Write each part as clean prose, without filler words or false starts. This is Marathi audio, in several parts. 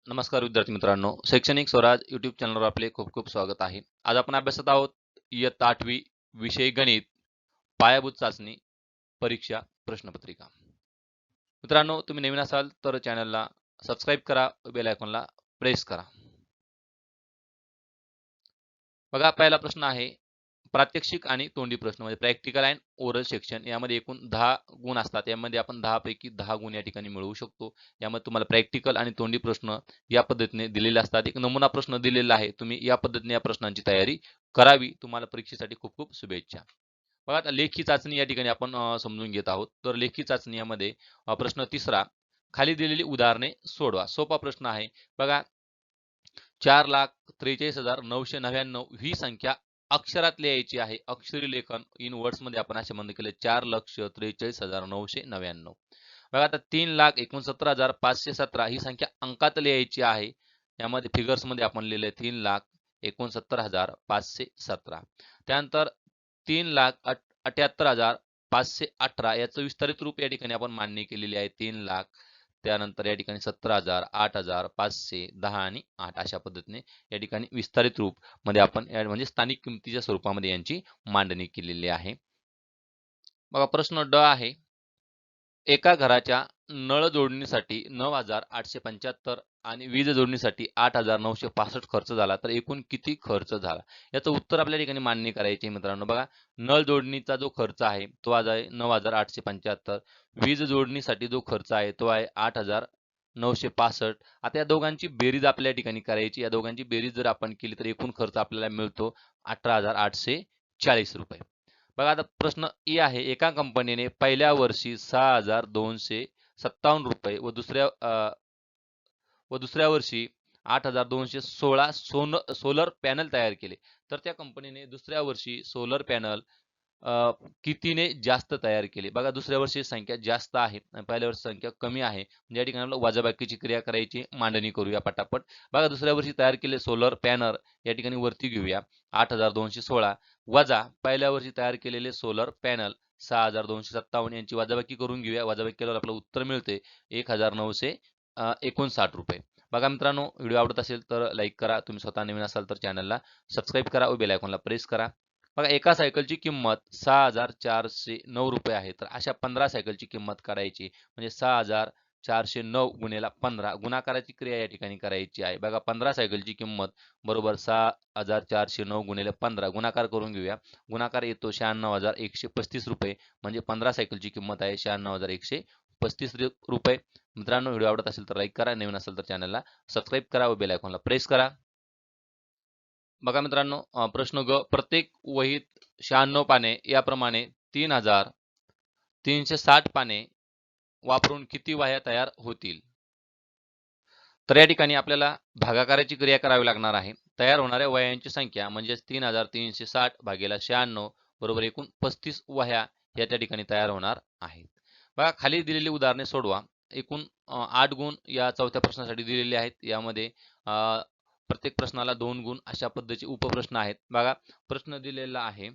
नमस्कार विद्यार्थी मित्रांनो, शैक्षणिक स्वराज यूट्यूब चॅनलवर आपले खूप खूप स्वागत आहे. आज आपण अभ्यासत आहोत इयत्ता 8वी विषय गणित पायाभूत चाचणी परीक्षा प्रश्नपत्रिका. मित्रांनो, तुम्ही नवीन असाल तर चॅनलला सबस्क्राईब करा, बेल आयकॉनला प्रेस करा. बघा, पहिला प्रश्न आहे प्रात्यक्षिक आणि तोंडी प्रश्न म्हणजे प्रॅक्टिकल अँड ओरल सेक्शन. यामध्ये एकूण 10 गुण असतात. यामध्ये आपण 10 पैकी 10 गुण या ठिकाणी मिळवू शकतो. यामध्ये तुम्हाला प्रॅक्टिकल आणि तोंडी प्रश्न या पद्धतीने दिलेले असतात. एक नमुना प्रश्न दिलेला आहे. तुम्ही या पद्धतीने या प्रश्नांची तयारी करावी. तुम्हाला परीक्षेसाठी खूप खूप शुभेच्छा. बघा, आता लेखी चाचणी या ठिकाणी आपण समजून घेत आहोत. तर लेखी चाचणी यामध्ये प्रश्न तिसरा, खाली दिलेली उदाहरणे सोडवा. सोपा प्रश्न आहे. बघा, 4,43,999 ही संख्या अक्षरात लिहायची आहे. अक्षरी लेखन इन वर्ड्स मध्ये आपण असे म्हणतो केले 4,43,999. बघा, आता 3,69,517 ही संख्या अंकात लिहायची आहे. यामध्ये फिगर्स मध्ये आपण लिहिले 3,69,517. त्यानंतर 3,78,518 याचं विस्तारित रूप या ठिकाणी आपण मांडणी केलेली आहे. 3,00,000. त्यानंतर या ठिकाणी 17,000, 8,000, 500, 10 आणि 8 अशा पद्धतीने या ठिकाणी विस्तारित रूप मध्ये आपण म्हणजे स्थानिक किमतीच्या स्वरूपामध्ये यांची मांडणी केलेली आहे. बघा, प्रश्न ड आहे. एका घराच्या नळ जोडणीसाठी 9,875 आणि वीज जोडणीसाठी 8,965 खर्च झाला, तर एकूण किती खर्च झाला? याचं उत्तर आपल्या ठिकाणी मांडणी करायची आहे मित्रांनो. बघा, नळ जोडणीचा जो खर्च आहे तो आज आहे 9,875. वीज जोडणीसाठी जो खर्च आहे तो आहे 8,965. आता या दोघांची बेरीज आपल्या ठिकाणी करायची. या दोघांची बेरीज जर आपण केली तर एकूण खर्च आपल्याला मिळतो 18,840 रुपये. बघा, आता प्रश्न ई आहे. एका कंपनीने पहिल्या वर्षी 6,257 रुपये व दुसऱ्या वर्षी 8,216 सोलर पॅनल तयार केले. तर त्या कंपनीने दुसऱ्या वर्षी सोलर पॅनल कितीने जास्त तयार केले? बघा, दुसऱ्या वर्षी संख्या जास्त आहे आणि पहिल्या वर्षी संख्या कमी आहे. म्हणजे या ठिकाणी आपल्याला वजाबाकीची क्रिया करायची, मांडणी करूया पटापट. बघा, दुसऱ्या वर्षी तयार केले सोलर पॅनल या ठिकाणी वरती घेऊया 8,216 वजा पहिल्या वर्षी तयार केलेले सोलर पॅनल 6,257 यांची वजाबाकी करून घेऊया. वजाबाकी केल्यावर आपल्याला उत्तर मिळते 1,959 रुपये. बघा मित्रांनो, व्हिडिओ आवडत असेल तर लाईक करा. तुम्ही स्वतः नवीन असाल तर चॅनलला सबस्क्राईब करा व बेल आयकॉनला प्रेस करा. बघा, एका सायकलची किंमत 6,409 रुपये आहे. तर अशा 15 सायकलची किंमत काढायची. म्हणजे 6,409 गुणिले 15 गुणाकाराची क्रिया या ठिकाणी करायची आहे. बघा, 15 सायकलची किंमत बरोबर 6,409 गुणिले 15 गुणाकार करून घेऊया. गुणाकार येतो 96,135 रुपये. म्हणजे 15 सायकलची किंमत आहे 96,135 रुपये. मित्रांनो, व्हिडिओ आवडत असेल तर लाईक करा. नवीन असेल तर चॅनलला सबस्क्राईब करा व बेल आयकॉनला प्रेस करा. बघा मित्रांनो, प्रश्न ग, प्रत्येक वहीत 96 पाने याप्रमाणे 3,360 पाने वापरून किती वह्या तयार होतील? तर या ठिकाणी आपल्याला भागाकाराची क्रिया करावी लागणार आहे. तयार होणाऱ्या वह्यांची संख्या म्हणजेच 3,360 भागीला 96 बरोबर एकूण 35 वह्या या त्या ठिकाणी तयार होणार आहेत. बघा, खाली दिलेली उदाहरणे सोडवा. एकूण 8 गुण या चौथ्या प्रश्नासाठी दिलेले आहेत. यामध्ये प्रत्येक प्रश्नाला 2 गुण अशा पद्धतीचे उपप्रश्न आहेत. बघा, प्रश्न दिलेला आहे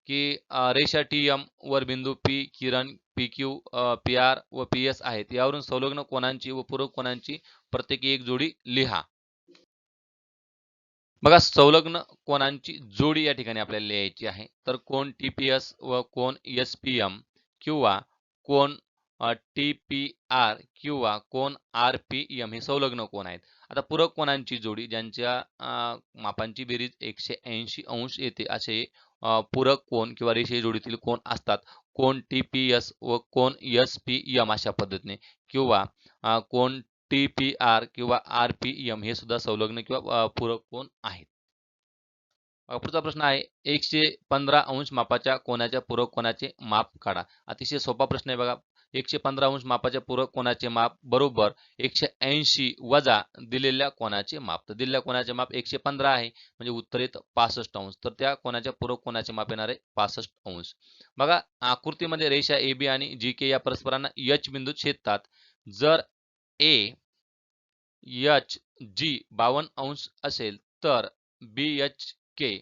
की रेषा TM वर बिंदू P, किरण PQ, PR व PS आहेत. यावरून संलग्न कोनांची व पूरक कोनांची प्रत्येकी एक जोडी लिहा. बघा, संलग्न कोनांची जोडी या ठिकाणी आपल्याला लिहायची आहे. तर कोन TPS व कोन SPM किंवा कोन TPR किंवा कोन RPM हे संलग्न कोन आहेत. आता पूरक कोनांची जोडी ज्यांच्या मापांची बेरीज 180 अंश येते असे पूरक कोन किंवा रेषीय जोडीतील कोन असतात. कोन TPS व कोन SPM अशा पद्धतीने किंवा कोन TPR किंवा RPM हे सुद्धा संलग्न किंवा पूरक कोन आहेत. पुढचा प्रश्न आहे 115 अंश मापाच्या कोनाच्या पूरक कोनाचे माप काढा. अतिशय सोपा प्रश्न आहे बघा. 115 अंश मापाच्या पूरक कोनाचे माप बरोबर 180 वजा दिलेल्या कोनाचे माप. तर दिलेल्या कोनाचे माप 115 आहे म्हणजे उत्तर येतं 65 अंश. तर त्या कोनाच्या पूरक कोनाचे माप येणार आहे 65 अंश. बघा, आकृतीमध्ये रेषा AB आणि GK या परस्परांना H बिंदूत छेदतात. जर AHG 52 अंश असेल तर BHK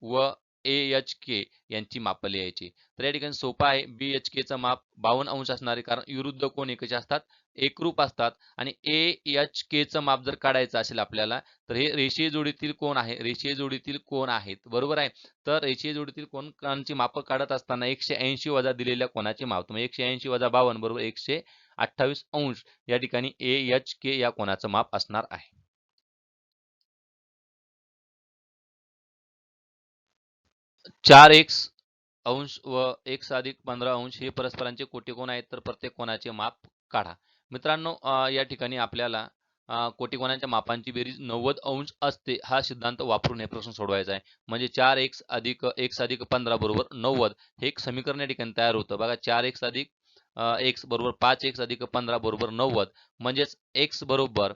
व AHK यांची माप लिहायची. तर या ठिकाणी सोपं आहे. BHKचं माप 52 अंश असणार आहे, कारण विरुद्ध कोन एकचे असतात, एकरूप असतात. आणि AHKचं माप जर काढायचं असेल आपल्याला, तर हे रेषीय जोडीतील कोन आहे. रेषीय जोडीतील कोन आहेत, बरोबर आहे. तर रेषीय जोडीतील कोनांची मापं काढत असताना 180 वजा दिलेल्या कोनाचे माप, मग 180 वजा 52 बरोबर 128 अंश या ठिकाणी AHK या कोनाचं माप असणार आहे. 4x अंश व x अधिक 15 अंश हे परस्परांचे कोटीकोन आहेत, तर प्रत्येक कोनाचे माप काढा. मित्रांनो, या ठिकाणी आपल्याला कोटीकोनांच्या मापांची बेरीज 90 अंश असते, हा सिद्धांत वापरून हे प्रश्न सोडवायचा आहे. म्हणजे 4x अधिक x अधिक 15 बरोबर 90 हे एक समीकरण या ठिकाणी तयार होतं. बघा, 4x अधिक x बरोबर 5x अधिक 15 बरोबर 90, म्हणजेच x बरोबर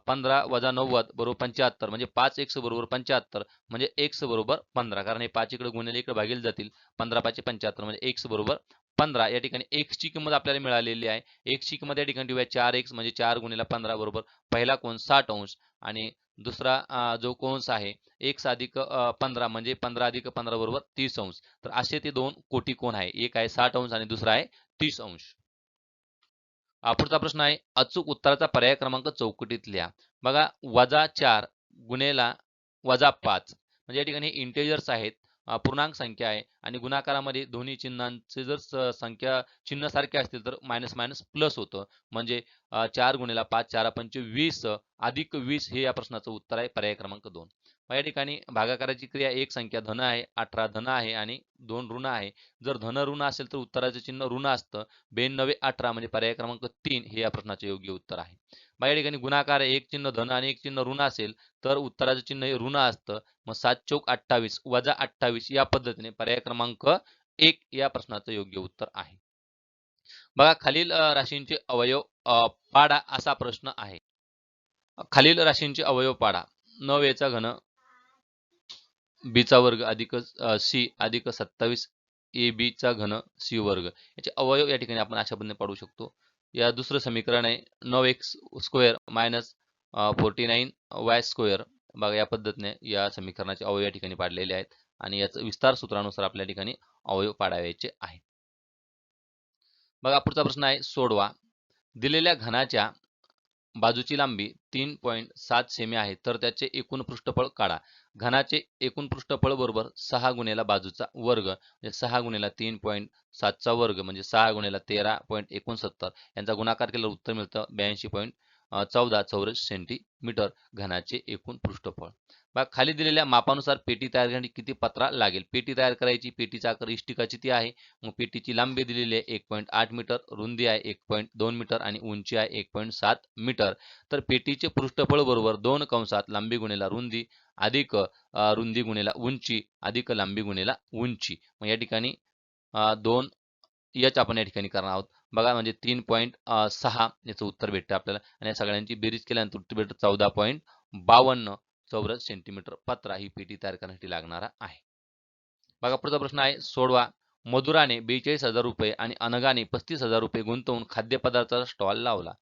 15 वजा 90 बरोबर 75, म्हणजे 5x बरोबर 75, म्हणजे x बरोबर 15, कारण हे 5 इकडे गुणिले इकडे भागिले जातील. 15 5 75, म्हणजे x बरोबर 15. या ठिकाणी x ची किंमत आपल्याला मिळालेली आहे. x ची किंमत या ठिकाणी ठेवूया 4x, म्हणजे 4 गुणिले 15 बरोबर पहिला कोन 60 अंश आणि दुसरा जो कोन्स आहे x अधिक 15, म्हणजे 15 अधिक 15 बरोबर 30 अंश. तर असे ते दोन कोटी कोन आहे. एक आहे 60 अंश आणि दुसरा आहे 30 अंश. पुढचा प्रश्न आहे, अचूक उत्तराचा पर्याय क्रमांक चौकटीत लिहा. बघा, -4 गुणेला -5, म्हणजे या ठिकाणी इंटेजर्स आहेत, पूर्णांक संख्या आहे आणि गुणाकारामध्ये दोन्ही चिन्हांचे जर संख्या चिन्ह सारखे असतील तर मायनस मायनस प्लस होतं. म्हणजे 4 गुणेला 5 4 पंचे 20 अधिक 20 हे या प्रश्नाचं उत्तर आहे, पर्याय क्रमांक 2. या ठिकाणी भागाकाराची क्रिया, एक संख्या धन आहे, 18 धन आहे आणि 2 ऋण आहे. जर धन ऋण असेल तर उत्तराचे चिन्ह ऋण असतं. 92 18, म्हणजे पर्याय क्रमांक 3 हे या प्रश्नाचे योग्य उत्तर आहे. या ठिकाणी गुणाकार आहे, एक चिन्ह धन आणि एक चिन्ह ऋण असेल तर उत्तराचं चिन्ह हे ऋण असतं. मग 7 चौक 28 वजा 28 या पद्धतीने पर्याय क्रमांक 1 या प्रश्नाचं योग्य उत्तर आहे. बघा, खालील राशींचे अवयव पाडा असा प्रश्न आहे. खालील राशींचे अवयव पाडा. 9 चा घन b चा वर्ग अधिक c अधिक 27 ab चा घन c वर्ग, याचे अवयव या ठिकाणी आपण अशा पद्धतीने पाडू शकतो. या दुसरं समीकरण आहे 9x square minus 49 y square. बघा, या पद्धतीने या समीकरणाचे अवयव या ठिकाणी पाडलेले आहेत आणि याचं विस्तार सूत्रानुसार आपल्या ठिकाणी अवयव पाडायचे आहेत. बघा, पुढचा प्रश्न आहे, सोडवा. दिलेल्या घनाच्या बाजूची लांबी 3.7 सेमी आहे, तर त्याचे एकूण पृष्ठफळ काढा. घनाचे एकूण पृष्ठफळ बरोबर 6 गुणिले बाजूचा वर्ग, म्हणजे 6 गुणिले 3.7 चा वर्ग, म्हणजे 6 गुणिले 13.69 यांचा गुणाकार केल्यावर उत्तर मिळतं 82.14 चौरस सेंटीमीटर घनाचे एकूण पृष्ठफळ. बघा, खाली दिलेल्या मापानुसार पेटी तयार करण्यासाठी किती पत्रा लागेल? पेटी तयार करायची, पेटीचा आकार इष्टिका किती आहे? मग पेटीची लांबी दिलेली आहे 1.8 मीटर, रुंदी आहे 1.2 मीटर आणि उंची आहे 1.7 मीटर. तर पेटीचे पृष्ठफळ बरोबर 2 कंसात लांबी गुणिले रुंदी अधिक रुंदी गुणिले उंची अधिक लांबी गुणिले उंची. मग या ठिकाणी 2 याच आपण या ठिकाणी करणार आहोत. बघा, म्हणजे 3.6 याचं उत्तर भेटतं आपल्याला आणि या सगळ्यांची बेरीज केल्यानंतर उत्तर भेटतं 14.52 चौरस सेंटीमीटर पत्रा ही पेटी तयार करण्यासाठी लागणारा आहे. बघा, पुढचा प्रश्न आहे, सोडवा. मधुराने 42,000 रुपये आणि अनघाने 35,000 रुपये गुंतवून खाद्यपदार्थाचा स्टॉल लावला.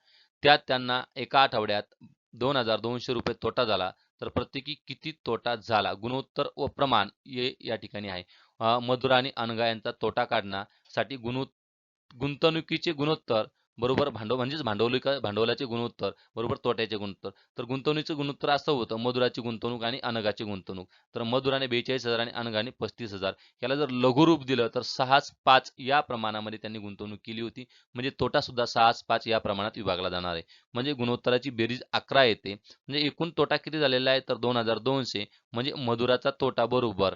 त्यात त्यांना एका आठवड्यात 2,200 रुपये तोटा झाला, तर प्रत्येकी किती तोटा झाला? गुणोत्तर व प्रमाण हे या ठिकाणी आहे. मधुरा आणि अनघा यांचा तोटा काढण्यासाठी गुंतवणुकीचे गुणोत्तर बरोबर म्हणजेच भांडवलाचे गुणोत्तर बरोबर तोट्याचे गुणोत्तर. तर गुंतवणुकीचे गुणोत्तर असं होतं, मधुराची गुंतवणूक आणि अनघाची गुंतवणूक. तर मधुराने 42,000 आणि अनघाने 35,000. याला जर लघुरूप दिलं तर 6/5 या प्रमाणामध्ये त्यांनी गुंतवणूक केली होती. म्हणजे तोटा सुद्धा 6/5 या प्रमाणात विभागला जाणार आहे. म्हणजे गुणोत्तराची बेरीज 11 येते. म्हणजे एकूण तोटा किती झालेला आहे? तर 2,200. म्हणजे मधुराचा तोटा बरोबर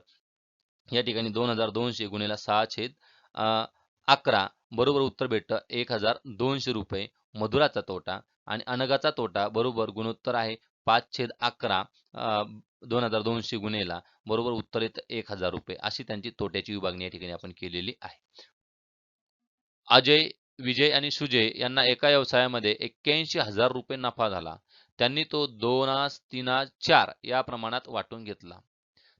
या ठिकाणी 2,200 गुणिले 6/11 बरोबर उत्तर भेटतं 1,200 रुपये मधुराचा तोटा आणि अनघाचा तोटा बरोबर गुणोत्तर आहे 5/11 2,200 गुणेला बरोबर उत्तर येतं 1,000 रुपये. अशी त्यांची तोट्याची विभागणी या ठिकाणी आपण केलेली आहे. अजय, विजय आणि सुजय यांना एका व्यवसायामध्ये 81,000 रुपये नफा झाला. त्यांनी तो 2, 3, 4 या प्रमाणात वाटून घेतला.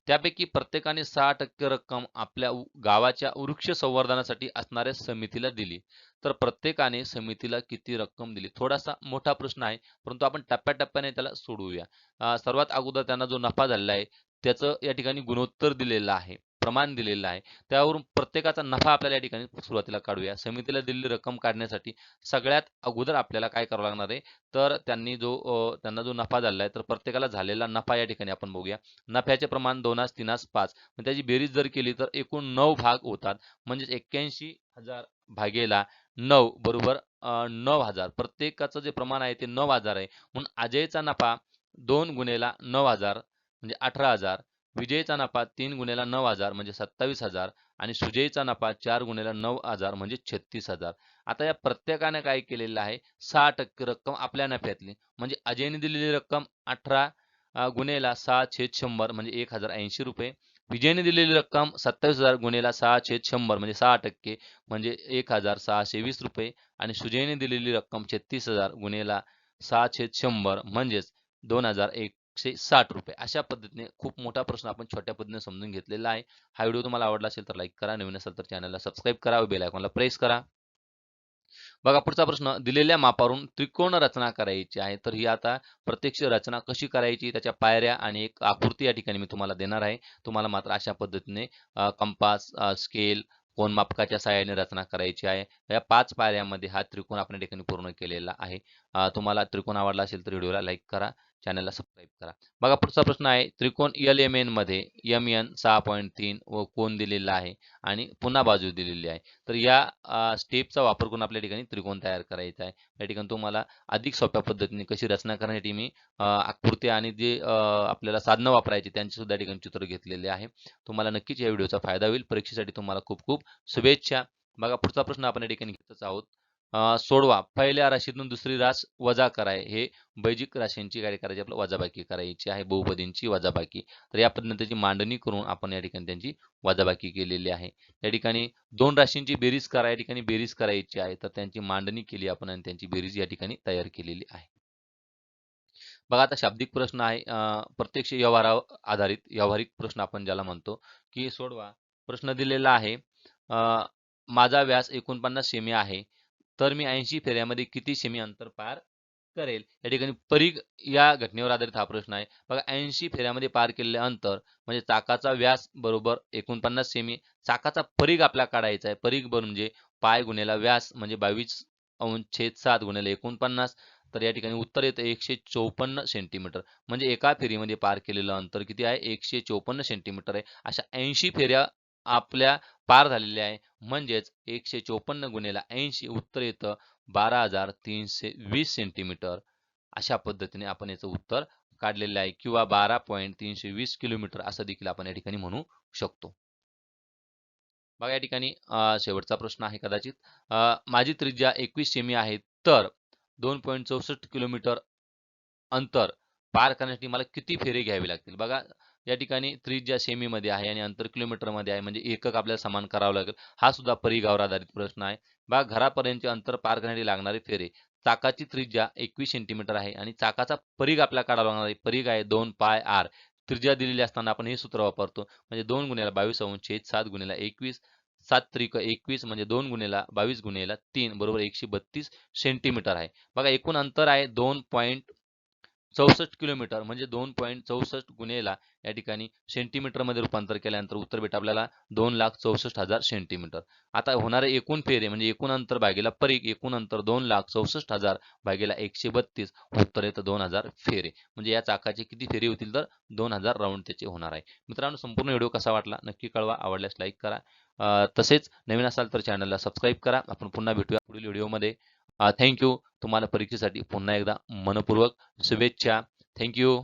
त्यापैकी प्रत्येकाने 6% रक्कम आपल्या गावाच्या वृक्ष संवर्धनासाठी असणाऱ्या समितीला दिली. तर प्रत्येकाने समितीला किती रक्कम दिली? थोडासा मोठा प्रश्न आहे, परंतु आपण टप्प्याटप्प्याने त्याला सोडवूया. सर्वात अगोदर त्यांना जो नफा झालेला आहे त्याचं या ठिकाणी गुणोत्तर दिलेलं आहे प्रमाण दिलेलं आहे त्यावरून प्रत्येकाचा नफा आपल्याला या ठिकाणी सुरुवातीला काढूया. समितीला दिलेली रक्कम काढण्यासाठी सगळ्यात अगोदर आपल्याला काय करावं लागणार आहे, तर त्यांना जो नफा झालेला आहे तर प्रत्येकाला झालेला नफा या ठिकाणी आपण बघूया. नफ्याचे प्रमाण 2 3 5 मग त्याची बेरीज जर केली तर एकूण 9 भाग होतात. म्हणजेच 81,000 भागेला 9 बरोबर 9,000. प्रत्येकाचं जे प्रमाण आहे ते 9,000 आहे. म्हणून अजयचा नफा 2 गुणेला 9,000 म्हणजे 18,000. विजयचा नफा 3 गुणेला 9,000 म्हणजे 27,000 आणि सुजयचा नफा 4 गुणेला 9,000 म्हणजे 36,000. आता या प्रत्येकाने काय केलेलं आहे 6% रक्कम आपल्या नफ्यातली म्हणजे अजयने दिलेली रक्कम 18 गुणेला 6/100 म्हणजे 1,080 रुपये. विजयने दिलेली रक्कम 27,000 गुणेला 6/100 म्हणजे 6% म्हणजे 1,620 रुपये आणि सुजयने दिलेली रक्कम 36,000 गुणेला 6/100 म्हणजेच 2,160 रुपये. अशा पद्धतीने खूप मोठा प्रश्न आपण छोट्या पद्धतीने समजून घेतलेला आहे. हा व्हिडिओ तुम्हाला आवडला असेल तर लाईक करा, नवीन असेल तर चॅनलला सबस्क्राईब करा व बेल आयकॉनला प्रेस करा. बघा पुढचा प्रश्न दिलेल्या मापावरून त्रिकोण रचना करायची आहे. तर ही आता प्रत्यक्ष रचना कशी करायची त्याच्या पायऱ्या आणि एक आकृती या ठिकाणी मी तुम्हाला देणार आहे. तुम्हाला मात्र अशा पद्धतीने कंपास, स्केल, कोनमापकाच्या सहाय्याने रचना करायची आहे. या 5 पायऱ्यामध्ये हा त्रिकोण आपण या ठिकाणी पूर्ण केलेला आहे. तुम्हाला त्रिकोण आवडला असेल तर व्हिडिओला लाईक करा, चॅनलला सबस्क्राईब करा. बघा पुढचा प्रश्न आहे त्रिकोण LMN मध्ये MN 6.3 व कोन दिलेला आहे आणि पुन्हा बाजू दिलेली आहे. तर या स्टेपचा वापर करून आपल्या ठिकाणी त्रिकोण तयार करायचा आहे. या ठिकाणी तुम्हाला अधिक सोप्या पद्धतीने कशी रचना करण्यासाठी मी आकृती आणि जे आपल्याला साधनं वापरायची त्यांचे सुद्धा या ठिकाणी चित्र घेतलेले आहे. तुम्हाला नक्कीच या व्हिडिओचा फायदा होईल. परीक्षेसाठी तुम्हाला खूप खूप शुभेच्छा. बघा पुढचा प्रश्न आपण या ठिकाणी घेतच आहोत. सोडवा. पहिल्या राशीतून दुसरी रास वजा कराय. हे बैजिक राशींची काय करायची आपल्याला वजाबाकी करायची आहे. बहुपदींची वजाबाकी. तर या पद्धतीची मांडणी करून आपण या ठिकाणी त्यांची वजाबाकी केलेली आहे. या ठिकाणी 2 राशींची बेरीज करा. या ठिकाणी बेरीज करायची आहे. तर त्यांची मांडणी केली आपण आणि त्यांची बेरीज या ठिकाणी तयार केलेली आहे. बघा आता शाब्दिक प्रश्न आहे. प्रत्यक्ष व्यवहारावर आधारित व्यावहारिक प्रश्न आपण ज्याला म्हणतो, की सोडवा. प्रश्न दिलेला आहे. माझा व्यास 49 सेमी आहे. तर मी 80 फेऱ्यामध्ये किती सेमी अंतर पार करेल? या ठिकाणी परीघ या घटनेवर आधारित हा प्रश्न आहे. बघा 80 फेऱ्यामध्ये पार केलेले अंतर म्हणजे चाकाचा व्यास बरोबर 49 सेमी. चाकाचा परीघ आपल्याला काढायचा आहे. परीघ म्हणजे पाय गुणिले व्यास म्हणजे 22/7 गुणिले 49. तर या ठिकाणी उत्तर येतं 154 सेंटीमीटर. म्हणजे एका फेरीमध्ये पार केलेलं अंतर किती आहे? 154 सेंटीमीटर आहे. अशा 80 फेऱ्या आपल्या पार झालेल्या आहे. म्हणजेच 154 गुणिले 80 उत्तर येतं 12,320 सेंटीमीटर. अशा पद्धतीने आपण याचं उत्तर काढलेलं आहे किंवा 12.320 किलोमीटर असं देखील आपण या ठिकाणी म्हणू शकतो. बघा या ठिकाणी शेवटचा प्रश्न आहे कदाचित. माझी त्रिज्या 21 सेमी आहे तर 2.64 किलोमीटर अंतर पार करण्यासाठी मला किती फेरे घ्यावे लागतील? बघा या ठिकाणी त्रिज्या सेमीमध्ये आहे आणि अंतर किलोमीटरमध्ये आहे म्हणजे एकक आपल्याला समान करावं लागेल. हा सुद्धा परिघावर आधारित प्रश्न आहे. बघा घरापर्यंतचे अंतर पार करण्यासाठी लागणारे फेरे. चाकाची त्रिज्या 21 सेंटीमीटर आहे आणि चाकाचा परिघ आपल्याला काढावा लागणार आहे. परिघ आहे 2 पाय r. त्रिज्या दिलेली असताना आपण हे सूत्र वापरतो. म्हणजे 2 गुणिले 22/7 गुणिले 21 7 त्रिक 21 म्हणजे 2 गुणिले 22 गुणिले 3 बरोबर 132 सेंटीमीटर आहे. बघा एकूण अंतर आहे 2.64 किलोमीटर म्हणजे 2.64 गुणिले या ठिकाणी सेंटीमीटरमध्ये रूपांतर केल्यानंतर उत्तर भेटतं आपल्याला 2,64,000 सेंटीमीटर. आता होणारे एकूण फेरे म्हणजे एकूण अंतर भागीला परिघ एकूण अंतर 2,64,000 भागीला 132 उत्तर येतं 2,000 फेरे. म्हणजे या चाकाचे किती फेरे होतील तर 2,000 राऊंड त्याचे होणार आहे. मित्रांनो संपूर्ण व्हिडिओ कसा वाटला नक्की कळवा. आवडल्यास लाईक करा. तसेच नवीन असाल तर चॅनलला सबस्क्राईब करा. आपण पुन्हा भेटूया पुढील व्हिडिओमध्ये. Thank you. तुम्हाला परीक्षेसाठी पुन्हा एकदा मनपूर्वक शुभेच्छा. Thank you.